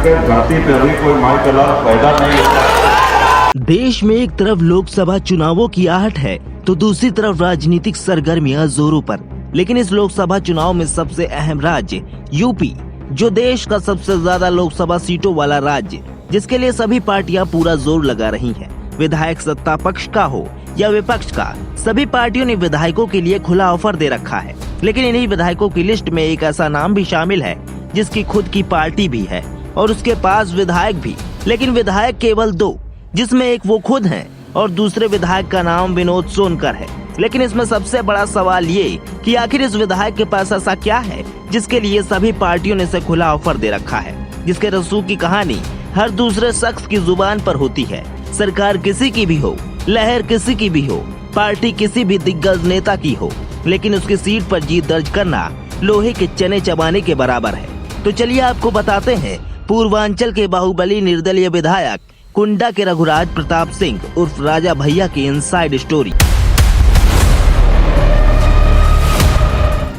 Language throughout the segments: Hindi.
करके धरती पे अभी कोई माई का लाल पैदा नहीं हुआ। देश में एक तरफ लोकसभा चुनावों की आहट है तो दूसरी तरफ राजनीतिक सरगर्मियां जोरों पर। लेकिन इस लोकसभा चुनाव में सबसे अहम राज्य यूपी, जो देश का सबसे ज्यादा लोकसभा सीटों वाला राज्य, जिसके लिए सभी पार्टियां पूरा जोर लगा रही हैं। विधायक सत्ता पक्ष का हो या विपक्ष का, सभी पार्टियों ने विधायकों के लिए खुला ऑफर दे रखा है। लेकिन इन्हीं विधायकों की लिस्ट में एक ऐसा नाम भी शामिल है जिसकी खुद की पार्टी भी है और उसके पास विधायक भी, लेकिन विधायक केवल 2, जिसमें एक वो खुद हैं और दूसरे विधायक का नाम विनोद सोनकर है। लेकिन इसमें सबसे बड़ा सवाल ये कि आखिर इस विधायक के पास ऐसा क्या है जिसके लिए सभी पार्टियों ने इसे खुला ऑफर दे रखा है, जिसके रसूख की कहानी हर दूसरे शख्स की जुबान पर होती है। सरकार किसी की भी हो, लहर किसी की भी हो, पार्टी किसी भी दिग्गज नेता की हो, लेकिन उसकी सीट पर जीत दर्ज करना लोहे के चने चबाने के बराबर है। तो चलिए आपको बताते हैं पूर्वांचल के बाहुबली निर्दलीय विधायक कुंडा के रघुराज प्रताप सिंह उर्फ राजा भैया की इनसाइड स्टोरी।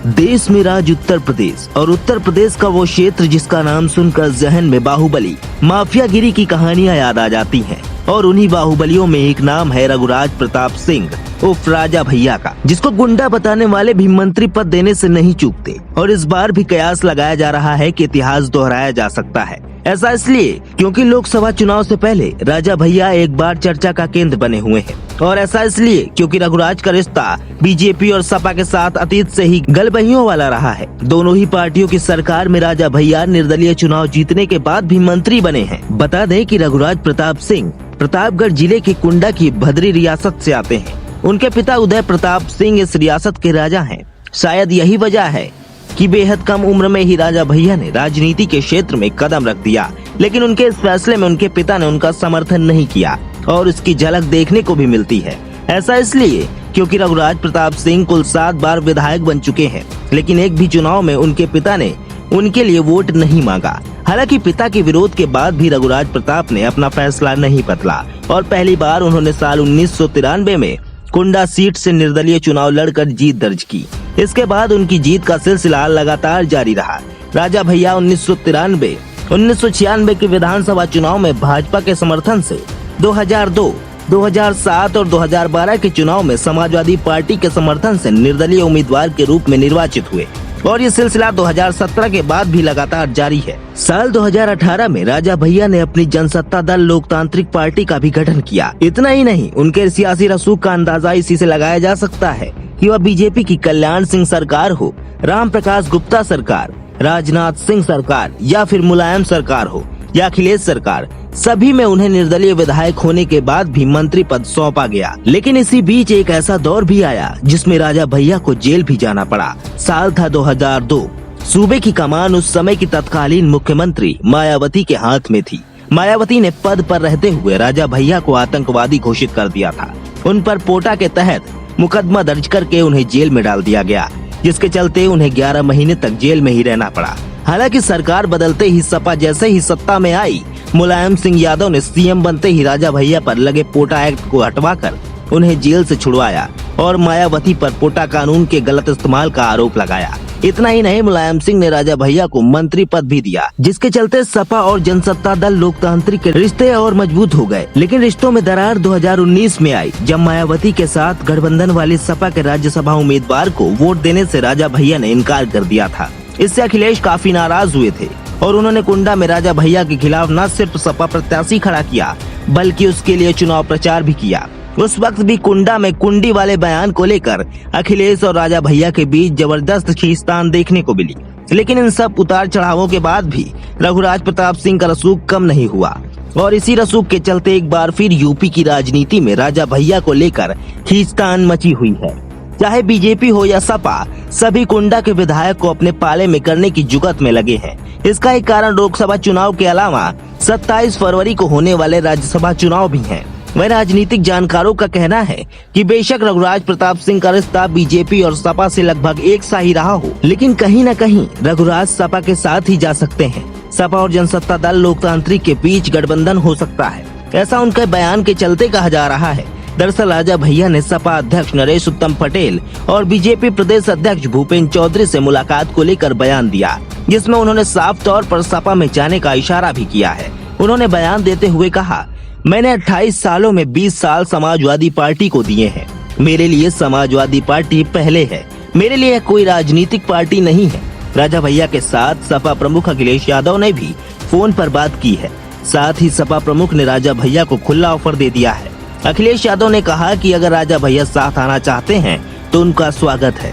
देश में राज उत्तर प्रदेश और उत्तर प्रदेश का वो क्षेत्र जिसका नाम सुनकर जहन में बाहुबली, माफियागिरी की कहानियां याद आ जाती हैं। और उन्हीं बाहुबलियों में एक नाम है रघुराज प्रताप सिंह उर्फ राजा भैया का, जिसको गुंडा बताने वाले भी मंत्री पद देने से नहीं चूकते। और इस बार भी कयास लगाया जा रहा है कि इतिहास दोहराया जा सकता है। ऐसा इसलिए क्योंकि लोकसभा चुनाव से पहले राजा भैया एक बार चर्चा का केंद्र बने हुए हैं, और ऐसा इसलिए क्योंकि रघुराज का रिश्ता बीजेपी और सपा के साथ अतीत से ही गलबहियों वाला रहा है। दोनों ही पार्टियों की सरकार में राजा भैया निर्दलीय चुनाव जीतने के बाद भी मंत्री बने हैं। बता दें कि रघुराज प्रताप सिंह प्रतापगढ़ जिले के कुंडा की भद्री रियासत से आते हैं। उनके पिता उदय प्रताप सिंह इस रियासत के राजा हैं। शायद यही वजह है कि बेहद कम उम्र में ही राजा भैया ने राजनीति के क्षेत्र में कदम रख दिया। लेकिन उनके इस फैसले में उनके पिता ने उनका समर्थन नहीं किया और इसकी झलक देखने को भी मिलती है। ऐसा इसलिए क्योंकि रघुराज प्रताप सिंह कुल 7 बार विधायक बन चुके हैं, लेकिन एक भी चुनाव में उनके पिता ने उनके लिए वोट नहीं मांगा। हालांकि पिता के विरोध के बाद भी रघुराज प्रताप ने अपना फैसला नहीं बदला और पहली बार उन्होंने साल 1993 में कुंडा सीट से निर्दलीय चुनाव लड़कर जीत दर्ज की। इसके बाद उनकी जीत का सिलसिला लगातार जारी रहा। राजा भैया 1993, 1996 के विधानसभा चुनाव में भाजपा के समर्थन से 2002, 2007 और 2012 के चुनाव में समाजवादी पार्टी के समर्थन से निर्दलीय उम्मीदवार के रूप में निर्वाचित हुए और ये सिलसिला 2017 के बाद भी लगातार जारी है। साल 2018 में राजा भैया ने अपनी जनसत्ता दल लोकतांत्रिक पार्टी का भी गठन किया। इतना ही नहीं, उनके सियासी रसूख का अंदाजा इसी से लगाया जा सकता है कि वह बीजेपी की कल्याण सिंह सरकार हो, राम प्रकाश गुप्ता सरकार, राजनाथ सिंह सरकार या फिर मुलायम सरकार हो या अखिलेश सरकार, सभी में उन्हें निर्दलीय विधायक होने के बाद भी मंत्री पद सौंपा गया। लेकिन इसी बीच एक ऐसा दौर भी आया जिसमें राजा भैया को जेल भी जाना पड़ा। साल था 2002। सूबे की कमान उस समय की तत्कालीन मुख्यमंत्री मायावती के हाथ में थी। मायावती ने पद पर रहते हुए राजा भैया को आतंकवादी घोषित कर दिया था। उन पर पोटा के तहत मुकदमा दर्ज करके उन्हें जेल में डाल दिया गया, जिसके चलते उन्हें 11 महीने तक जेल में ही रहना पड़ा। हालांकि सरकार बदलते ही सपा जैसे ही सत्ता में आई, मुलायम सिंह यादव ने सीएम बनते ही राजा भैया पर लगे पोटा एक्ट को हटवाकर उन्हें जेल से छुड़वाया और मायावती पर पोटा कानून के गलत इस्तेमाल का आरोप लगाया। इतना ही नहीं, मुलायम सिंह ने राजा भैया को मंत्री पद भी दिया, जिसके चलते सपा और जनसत्ता दल लोकतांत्रिक के रिश्ते और मजबूत हो गए। लेकिन रिश्तों में दरार 2019 में आई, जब मायावती के साथ गठबंधन वाली सपा के राज्यसभा उम्मीदवार को वोट देने से राजा भैया ने इनकार कर दिया था। इससे अखिलेश काफी नाराज हुए थे और उन्होंने कुंडा में राजा भैया के खिलाफ न सिर्फ सपा प्रत्याशी खड़ा किया बल्कि उसके लिए चुनाव प्रचार भी किया। उस वक्त भी कुंडा में कुंडी वाले बयान को लेकर अखिलेश और राजा भैया के बीच जबरदस्त खींचतान देखने को मिली। लेकिन इन सब उतार चढ़ावों के बाद भी रघुराज प्रताप सिंह का रसूख कम नहीं हुआ और इसी रसूख के चलते एक बार फिर यूपी की राजनीति में राजा भैया को लेकर खींचतान मची हुई है। चाहे बीजेपी हो या सपा, सभी कुंडा के विधायक को अपने पाले में करने की जुगत में लगे हैं। इसका एक कारण लोकसभा चुनाव के अलावा 27 फरवरी को होने वाले राज्यसभा चुनाव भी हैं। वह राजनीतिक जानकारों का कहना है कि बेशक रघुराज प्रताप सिंह का रिश्ता बीजेपी और सपा से लगभग एक सा ही रहा हो, लेकिन कहीं न कहीं रघुराज सपा के साथ ही जा सकते हैं। सपा और जनसत्ता दल लोकतांत्रिक के बीच गठबंधन हो सकता है, ऐसा उनके बयान के चलते कहा जा रहा है। दरअसल राजा भैया ने सपा अध्यक्ष नरेश उत्तम पटेल और बीजेपी प्रदेश अध्यक्ष भूपेंद्र चौधरी से मुलाकात को लेकर बयान दिया, जिसमें उन्होंने साफ तौर पर सपा में जाने का इशारा भी किया है। उन्होंने बयान देते हुए कहा, मैंने 28 सालों में 20 साल समाजवादी पार्टी को दिए हैं। मेरे लिए समाजवादी पार्टी पहले है, मेरे लिए कोई राजनीतिक पार्टी नहीं है। राजा भैया के साथ सपा प्रमुख अखिलेश यादव ने भी फोन पर बात की है। साथ ही सपा प्रमुख ने राजा भैया को खुला ऑफर दे दिया है। अखिलेश यादव ने कहा कि अगर राजा भैया साथ आना चाहते हैं तो उनका स्वागत है।